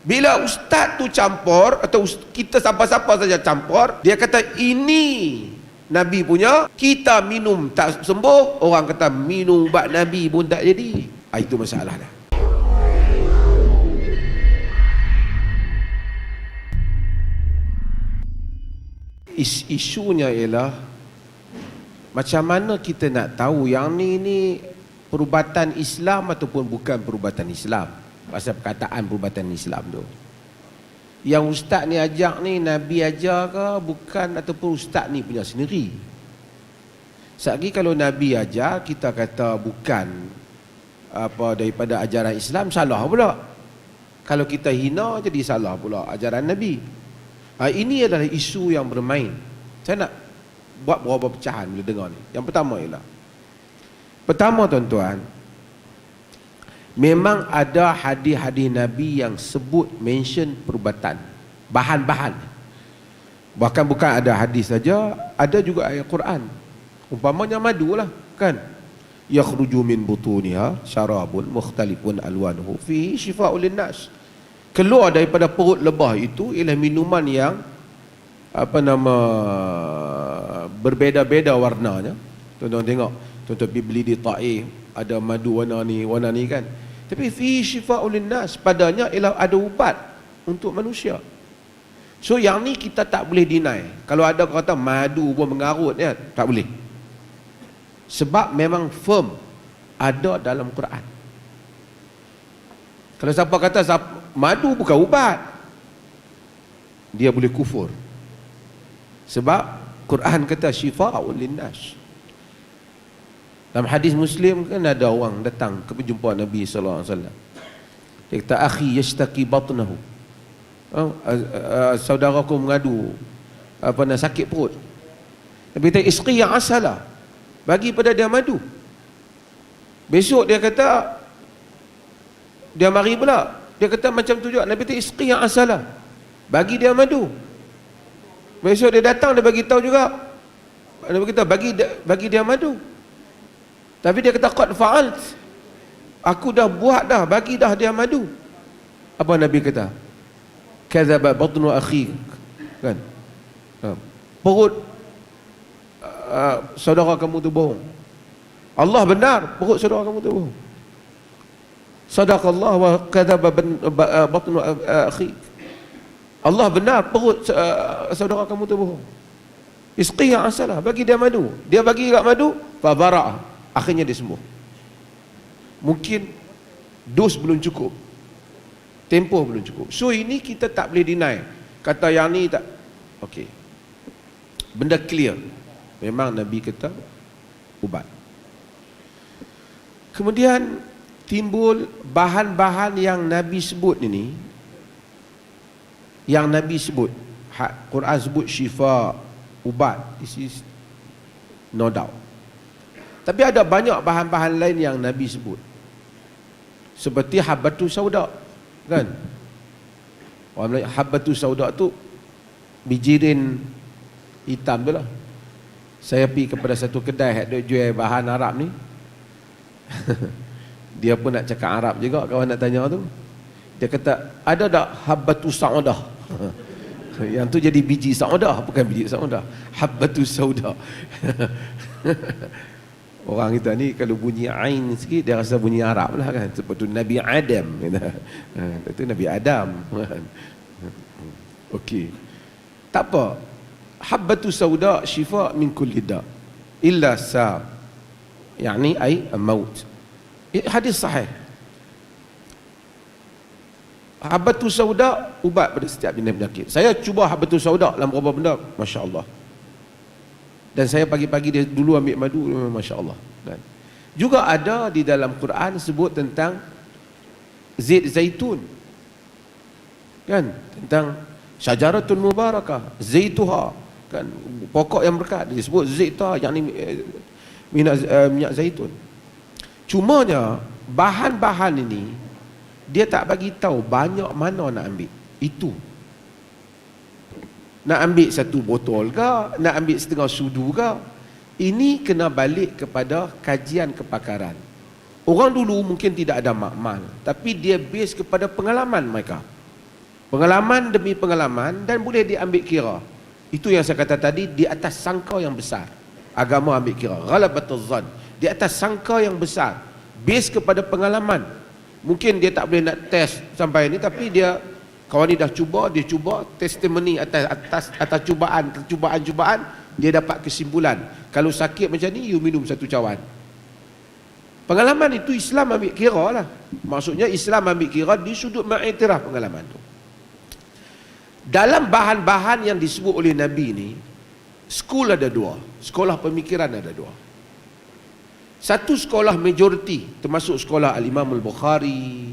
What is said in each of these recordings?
Bila ustaz tu campur, atau kita siapa-siapa saja campur, dia kata ini Nabi punya, kita minum tak sembuh, orang kata minum ubat Nabi pun tak jadi. Itu masalah dah. Isunya ialah macam mana kita nak tahu yang ni perubatan Islam ataupun bukan perubatan Islam. Pasal perkataan perubatan Islam tu, yang ustaz ni ajak ni Nabi ajar ke bukan, ataupun ustaz ni punya sendiri. Sekali kalau Nabi ajar, kita kata bukan apa daripada ajaran Islam, salah pula. Kalau kita hina, jadi salah pula ajaran Nabi. Ini adalah isu yang bermain. Saya nak buat beberapa pecahan bila dengar ni. Yang pertama ialah, pertama tuan-tuan, memang ada hadis-hadis Nabi yang sebut mention perubatan, bahan-bahan. Bahkan bukan ada hadis saja, ada juga ayat Quran. Umpamanya madu lah, kan? Yakhruju min butuniha syarabun mukhtalifun alwanuhu fihi shifaa'un linnas. Keluar daripada perut lebah itu ialah minuman yang berbeza-beza warnanya. Tuan-tuan tengok, tuan-tuan pergi beli di Taif, ada madu warna ni kan. Tapi fi shifaa'un linnas, padanya ialah ada ubat untuk manusia. So yang ni kita tak boleh deny. Kalau ada kata madu pun mengarut ya, tak boleh. Sebab memang firm ada dalam Quran. Kalau siapa kata madu bukan ubat, dia boleh kufur. Sebab Quran kata shifaa'un linnas. Dalam hadis Muslim kan ada orang datang ke jumpa Nabi sallallahu alaihi wasallam. Dia kata, akhi yashtaki batnahu. Saudaraku mengadu sakit perut. Nabi kata, isqi yang asalah, bagi pada dia madu. Besok dia kata, dia mari pula, dia kata macam tu juga. Nabi kata, isqi yang asalah, bagi dia madu. Besok dia datang, dia bagi tahu juga. Nabi kata, bagi dia madu. Tapi dia kata, qad fa'alt, aku dah buat dah, bagi dah dia madu. Apa Nabi kata? Kadzaba batnu akhik, kan? Perut saudara kamu tu bohong. Allah benar, perut saudara kamu tu bohong. Sadaqallah wa kadzaba batnu akhik. Allah benar, perut saudara kamu tu bohong. Isqi yang asalah, bagi dia madu. Dia bagi kat madu, fa bara', akhirnya dia sembuh. Mungkin dos belum cukup, tempoh belum cukup. So ini kita tak boleh deny. Kata yang ni tak, okey, benda clear, memang Nabi kata ubat. Kemudian timbul bahan-bahan yang Nabi sebut ini, yang Nabi sebut, Quran sebut syifa, ubat, this is no doubt. Tapi ada banyak bahan-bahan lain yang Nabi sebut, seperti habbatus sauda, kan? Orang Melayu, habbatus sauda tu bijirin hitam tu lah. Saya pergi kepada satu kedai yang jual bahan Arab ni. Dia pun nak cakap Arab juga, kawan nak tanya tu. Dia kata, ada tak habbatus sauda? Yang tu jadi biji sauda, bukan biji sauda, habbatus sauda. Orang kita ni kalau bunyi ain sikit dia rasa bunyi Arab lah, kan? Seperti Nabi Adam, itu Nabi Adam. Okey, tak apa. Habbatus sauda shifa min kulli da illa sa, yani ay maut. Hadis sahih. Habbatus sauda ubat pada setiap jenis penyakit. Saya cuba habbatus sauda dalam beberapa benda, masya-Allah. Dan saya pagi-pagi dia dulu ambil madu, masya-Allah, kan? Juga ada di dalam Quran sebut tentang zait zaitun, kan? Tentang syajaratun mubarakah zaituha, kan? Pokok yang berkat, disebut zaitah, yang ni minyak zaitun. Cumanya bahan-bahan ini dia tak bagi tahu banyak mana nak ambil. Itu nak ambil satu botol ke, nak ambil setengah sudu ke, ini kena balik kepada kajian kepakaran. Orang dulu mungkin tidak ada makmal, tapi dia base kepada pengalaman mereka. Pengalaman demi pengalaman, dan boleh diambil kira. Itu yang saya kata tadi, di atas sangka yang besar. Agama ambil kira. Ghalabatuz zan. Di atas sangka yang besar. Base kepada pengalaman. Mungkin dia tak boleh nak test sampai ni, tapi dia, kawan ni dah cuba, dia cuba, testimoni atas cubaan, dia dapat kesimpulan. Kalau sakit macam ni, you minum satu cawan. Pengalaman itu Islam ambil kira lah. Maksudnya Islam ambil kira di sudut mengiktiraf pengalaman tu. Dalam bahan-bahan yang disebut oleh Nabi ni, school ada dua, sekolah pemikiran ada dua. Satu sekolah majoriti, termasuk sekolah Al-Imam Al-Bukhari,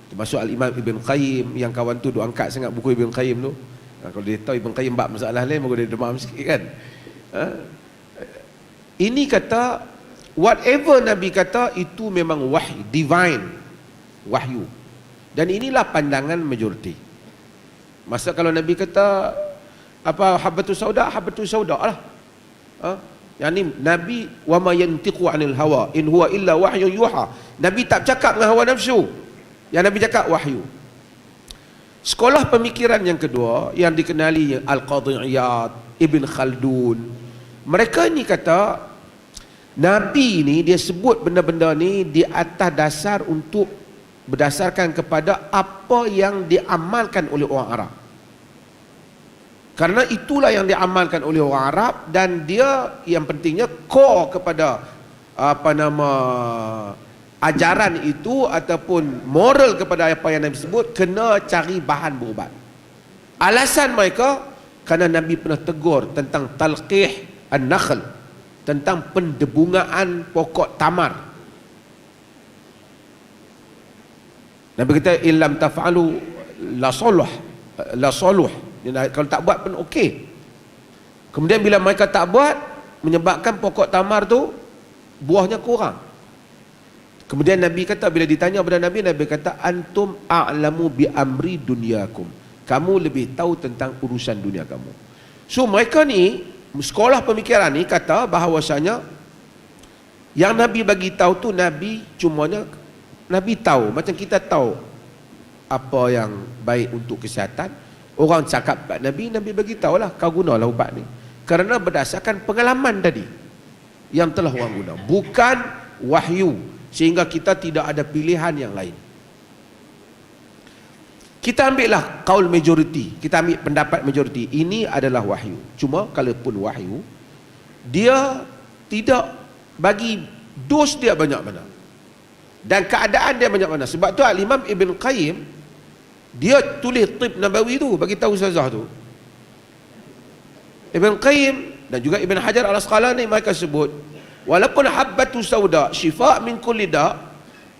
termasuk Al-Imam Ibn Qayyim, yang kawan tu duk angkat sangat buku Ibn Qayyim tu. Kalau dia tahu Ibn Qayyim bab masalah lain, maka dia demam sikit kan. Ini kata, whatever Nabi kata, itu memang wahyu, divine, wahyu. Dan inilah pandangan majoriti. Masa kalau Nabi kata apa habbatus sauda lah. Yang ni Nabi wa ma yantiqu anil hawa in huwa illa wahyun yuha. Nabi tak cakap dengan hawa nafsu. Yang Nabi cakap wahyu. Sekolah pemikiran yang kedua yang dikenali Al-Qadhi Iyad, Ibn Khaldun. Mereka ni kata Nabi ni dia sebut benda-benda ni di atas dasar untuk berdasarkan kepada apa yang diamalkan oleh orang Arab. Karena itulah yang diamalkan oleh orang Arab, dan dia yang pentingnya core kepada ajaran itu ataupun moral kepada apa yang Nabi sebut, kena cari bahan berubat. Alasan mereka kerana Nabi pernah tegur tentang talqih an-nakhl, tentang pendebungaan pokok tamar. Nabi kata illam taf'alu la soluh. Kalau tak buat pun okey. Kemudian bila mereka tak buat, menyebabkan pokok tamar tu buahnya kurang. Kemudian Nabi kata, bila ditanya kepada Nabi, Nabi kata antum a'lamu bi amri dunyakum. Kamu lebih tahu tentang urusan dunia kamu. So mereka ni, sekolah pemikiran ni kata bahawasanya yang Nabi bagi tahu tu, Nabi cumanya Nabi tahu, macam kita tahu apa yang baik untuk kesihatan. Orang cakap kat Nabi, Nabi bagi tahulah, kau gunalah ubat ni. Kerana berdasarkan pengalaman tadi yang telah orang guna, bukan wahyu, sehingga kita tidak ada pilihan yang lain. Kita ambillah kaul majoriti, kita ambil pendapat majoriti, ini adalah wahyu. Cuma kalaupun wahyu, dia tidak bagi dos dia banyak mana, dan keadaan dia banyak mana. Sebab tu Al-Imam Ibn Qayyim dia tulis Tib Nabawi tu, bagi tahu ustazah tu. Ibn Qayyim dan juga Ibn Hajar Al-Asqalani mereka sebut, walaupun habbatus sauda syifa min kulli da,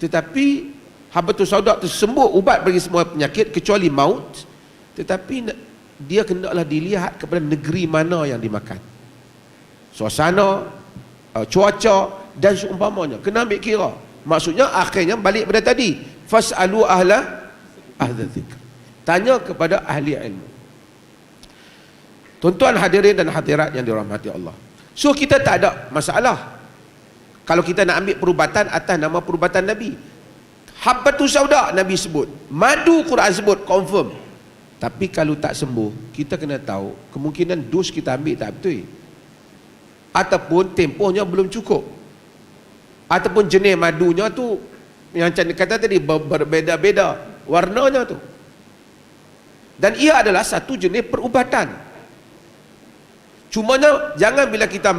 tetapi habbatus sauda tu sembuh ubat bagi semua penyakit kecuali maut, tetapi dia kenalah dilihat kepada negeri mana yang dimakan, suasana, cuaca dan seumpamanya, kena ambil kira. Maksudnya akhirnya balik pada tadi, fas'alu ahla dzikr, tanya kepada ahli ilmu. Tuan-tuan hadirin dan hadirat yang dirahmati Allah. So kita tak ada masalah kalau kita nak ambil perubatan atas nama perubatan Nabi. Habbatus sauda Nabi sebut, madu Quran sebut, confirm. Tapi kalau tak sembuh, kita kena tahu kemungkinan dos kita ambil tak betul, ataupun tempohnya belum cukup, ataupun jenis madunya tu yang macam kata tadi berbeza-beza warnanya tu, dan ia adalah satu jenis perubatan. Cumanya jangan bila kita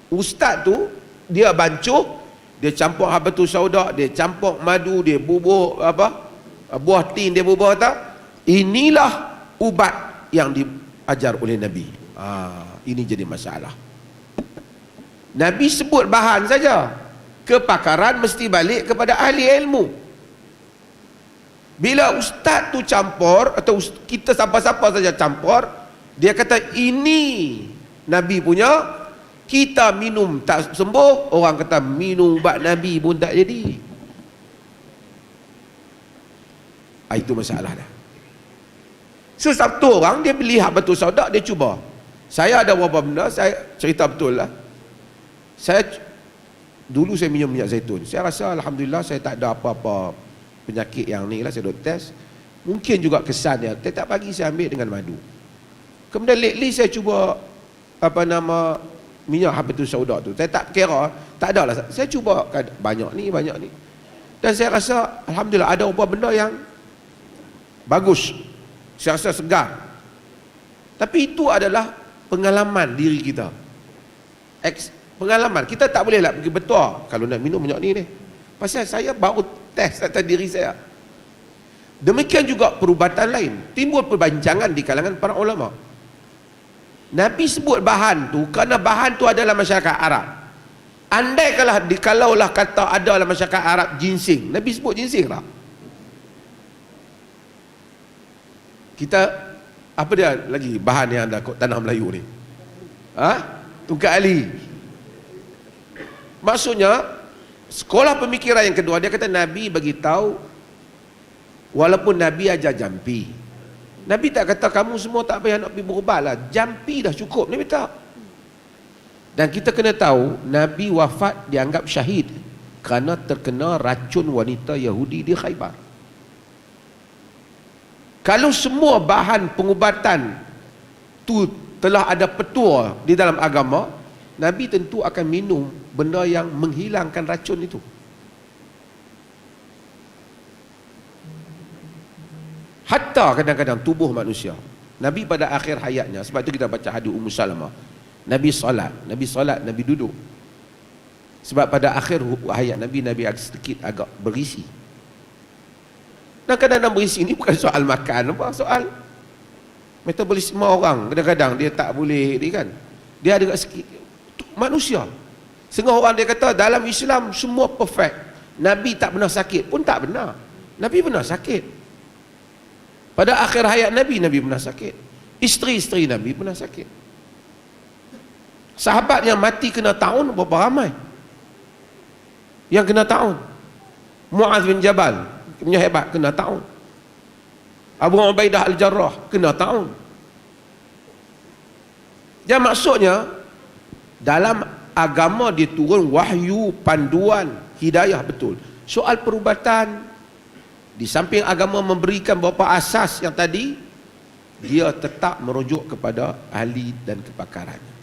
ustaz tu dia bancuh, dia campur habbatus sauda, dia campur madu, dia bubur apa buah tin, dia bubur tak, inilah ubat yang diajar oleh Nabi. Ini jadi masalah. Nabi sebut bahan saja, kepakaran mesti balik kepada ahli ilmu. Bila ustaz tu campur, atau kita siapa-siapa saja campur, dia kata ini Nabi punya, kita minum tak sembuh, orang kata minum ubat Nabi pun tak jadi. Itu masalah dah. Satu orang dia beli habbatus sauda, dia cuba. Saya ada beberapa benda, saya cerita betul lah. Dulu saya minum minyak zaitun, saya rasa alhamdulillah saya tak ada apa-apa penyakit yang ni lah, saya duk test. Mungkin juga kesan dia. Tetap pagi saya ambil dengan madu. Kemudian lately saya cuba minyak habatus sauda tu. Saya tak kira, tak ada lah. Saya cuba banyak ni. Dan saya rasa alhamdulillah ada beberapa benda yang bagus. Saya rasa segar. Tapi itu adalah pengalaman diri kita. Pengalaman. Kita tak boleh lah pergi betul kalau nak minum minyak ni. Pasal saya baru test atas diri saya. Demikian juga perubatan lain. Timbul perbincangan di kalangan para ulama. Nabi sebut bahan tu kerana bahan tu adalah masyarakat Arab. Andai kalaulah kata ada dalam masyarakat Arab ginseng, Nabi sebut ginseng tak? Kita apa dia lagi bahan yang ada tanah Melayu ni? Tungkat ali. Maksudnya sekolah pemikiran yang kedua, dia kata Nabi bagi tahu walaupun Nabi ajar jampi. Nabi tak kata kamu semua tak payah nak pergi berubat lah, jampi dah cukup. Nabi tak. Dan kita kena tahu Nabi wafat dianggap syahid kerana terkena racun wanita Yahudi di Khaybar. Kalau semua bahan pengubatan tu telah ada petua di dalam agama, Nabi tentu akan minum benda yang menghilangkan racun itu. Hatta kadang-kadang tubuh manusia, Nabi pada akhir hayatnya, sebab itu kita baca hadis Ummu Salamah, Nabi solat, Nabi duduk. Sebab pada akhir hayat Nabi sedikit agak berisi. Dan kadang-kadang berisi ni bukan soal makan, apa soal metabolisme orang. Kadang-kadang dia tak boleh, dia ada sikit manusia. Setengah orang dia kata dalam Islam semua perfect, Nabi tak pernah sakit pun. Tak benar. Nabi pernah sakit. Pada akhir hayat Nabi pernah sakit. Isteri-isteri Nabi pernah sakit. Sahabat yang mati kena taun berapa ramai yang kena taun? Muaz bin Jabal punya hebat, kena taun. Abu Ubaidah Al-Jarrah kena taun. Jadi maksudnya dalam agama diturun wahyu, panduan, hidayah betul. Soal perubatan, di samping agama memberikan beberapa asas yang tadi, dia tetap merujuk kepada ahli dan kepakarannya.